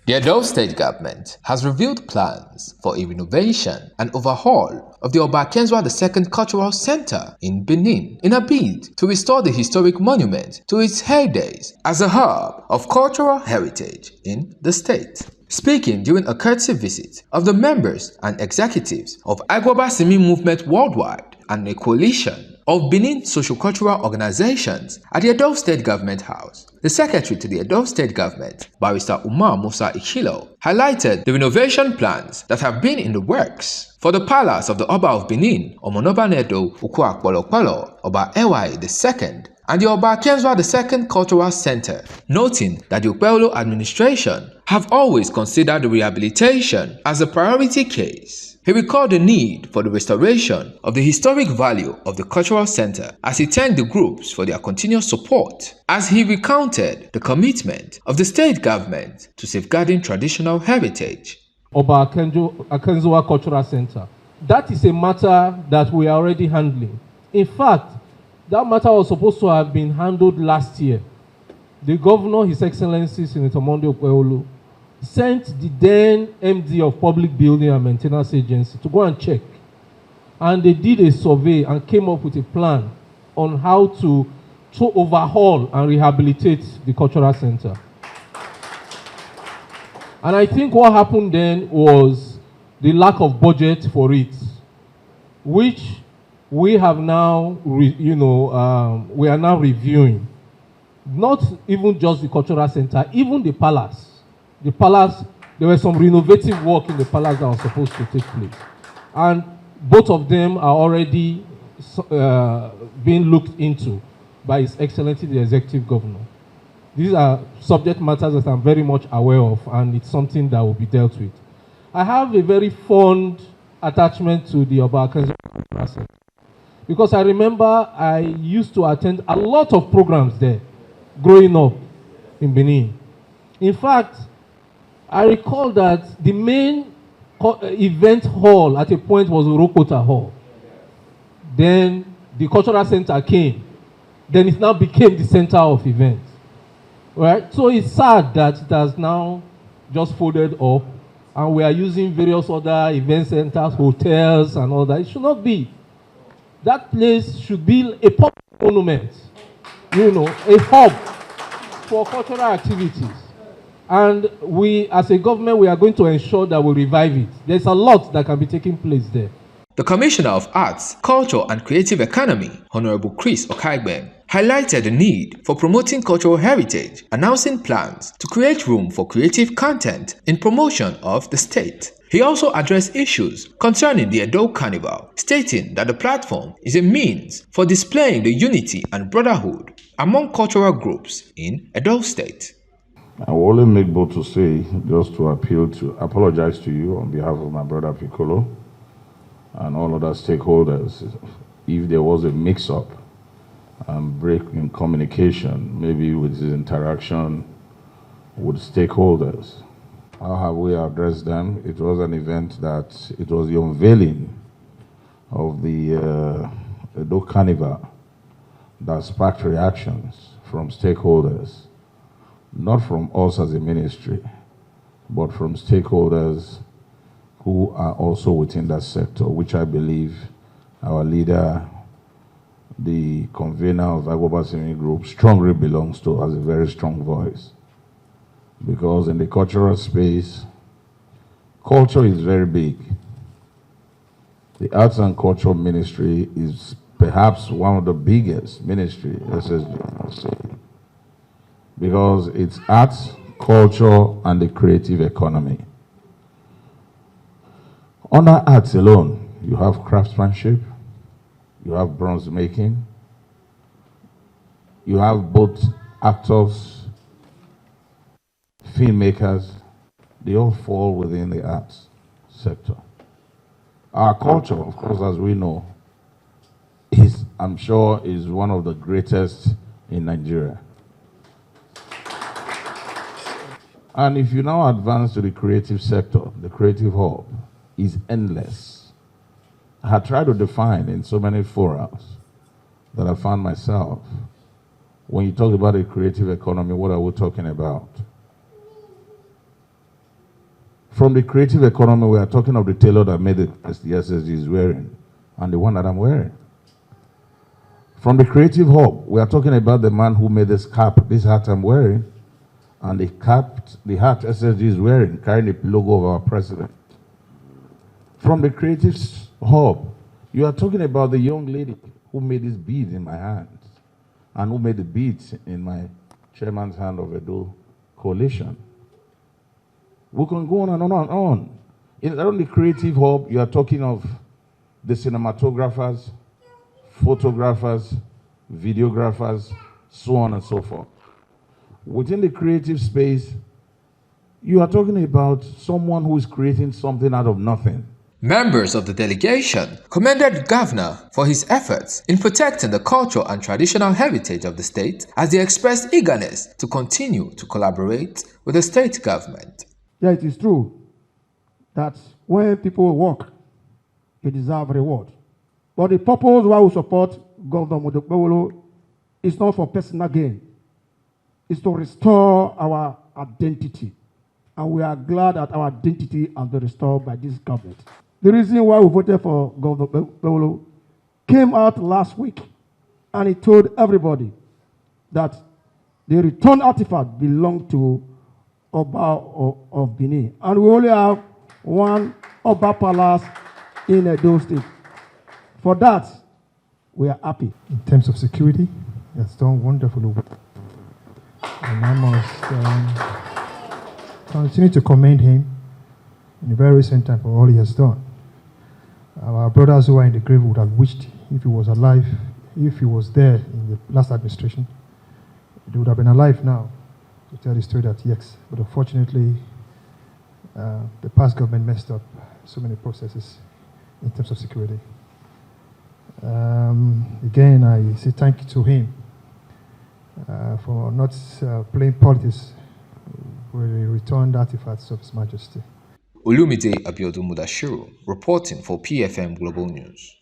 The Edo State Government has revealed plans for a renovation and overhaul of the Oba Akenzua II Cultural Center in Benin in a bid to restore the historic monument to its heydays as a hub of cultural heritage in the state. Speaking during a courtesy visit of the members and executives of Agwaba Simi Movement Worldwide and a coalition of Benin socio-cultural organizations at the Edo State Government House, the Secretary to the Edo State Government, Barrister Umar Musa Ikhilo, highlighted the renovation plans that have been in the works for the palace of the Oba of Benin, Omonobanedo Ukwa Oba Ewa II, and the Oba Akenzua II Cultural Center, noting that the Ukpelo administration have always considered the rehabilitation as a priority case. He recalled the need for the restoration of the historic value of the cultural center as he thanked the groups for their continuous support, as he recounted the commitment of the state government to safeguarding traditional heritage. Oba Akenzua Cultural Center. That is a matter that we are already handling. In fact, that matter was supposed to have been handled last year. The governor, His Excellency Senator Monday Okweolu, sent the then MD of Public Building and Maintenance Agency to go and check. And they did a survey and came up with a plan on how to overhaul and rehabilitate the cultural center. And I think what happened then was the lack of budget for it, which we have now, we are now reviewing. Not even just the cultural center, even the palace. The palace, there was some renovative work in the palace that was supposed to take place. And both of them are already being looked into by His Excellency the Executive Governor. These are subject matters that I'm very much aware of, and it's something that will be dealt with. I have a very fond attachment to the Oba Akenzua Cultural Center, because I remember I used to attend a lot of programs there growing up in Benin. In fact, I recall that the main event hall at a point was Urokota Hall. Then the cultural center came. Then it now became the center of events. Right? So it's sad that it has now just folded up, and we are using various other event centers, hotels, and all that. It should not be. That place should be a public monument, a hub for cultural activities. And we, as a government, we are going to ensure that we revive it. There's a lot that can be taking place there. The Commissioner of Arts, Culture and Creative Economy, Honorable Chris Okaigben, highlighted the need for promoting cultural heritage, announcing plans to create room for creative content in promotion of the state. He also addressed issues concerning the Edo Carnival, stating that the platform is a means for displaying the unity and brotherhood among cultural groups in Edo State. I will only make bold to say, just to apologize to you on behalf of my brother Piccolo and all other stakeholders, if there was a mix-up and break in communication, maybe with his interaction with stakeholders. How have we addressed them? It was an event it was the unveiling of the Edo Carnival that sparked reactions from stakeholders. Not from us as a ministry, but from stakeholders who are also within that sector, which I believe our leader, the convener of Agwaba Simi Group, strongly belongs to, as a very strong voice. Because in the cultural space, culture is very big. The Arts and Culture Ministry is perhaps one of the biggest ministries, because it's arts, culture, and the creative economy. Under arts alone, you have craftsmanship, you have bronze making, you have both actors, filmmakers, they all fall within the arts sector. Our culture, of course, as we know, I'm sure, is one of the greatest in Nigeria. And if you now advance to the creative sector, the creative hub is endless. I had tried to define in so many forums that I found myself. When you talk about a creative economy, what are we talking about? From the creative economy, we are talking of the tailor that made the SSG is wearing and the one that I'm wearing. From the creative hub, we are talking about the man who made this cap, this hat I'm wearing, and the hat SSG is wearing, carrying the logo of our president. From the creative hub, you are talking about the young lady who made this bead in my hands and who made the beads in my chairman's hand of Edo Coalition. We can go on and on and on. In the creative hub, you are talking of the cinematographers, photographers, videographers, so on and so forth. Within the creative space, you are talking about someone who is creating something out of nothing. Members of the delegation commended the governor for his efforts in protecting the cultural and traditional heritage of the state, as they expressed eagerness to continue to collaborate with the state government. Yeah, it is true that when people work, they deserve reward. But the purpose why we support Governor Modokbewolo is not for personal gain. It's to restore our identity. And we are glad that our identity has been restored by this government. The reason why we voted for Governor Bewolo came out last week, and he told everybody that the returned artifact belonged to Oba of Benin. And we only have one Oba Palace in Edo State. For that, we are happy. In terms of security, he has done wonderfully well. And I must continue to commend him in a very recent time for all he has done. Our brothers who are in the grave would have wished, if he was alive, if he was there in the last administration, they would have been alive now to tell the story that yes. But unfortunately, the past government messed up so many processes in terms of security. Again, I say thank you to him for not playing politics with the returned artifacts of His Majesty. Olumide Abiodun Mudashiru, reporting for PFM Global News.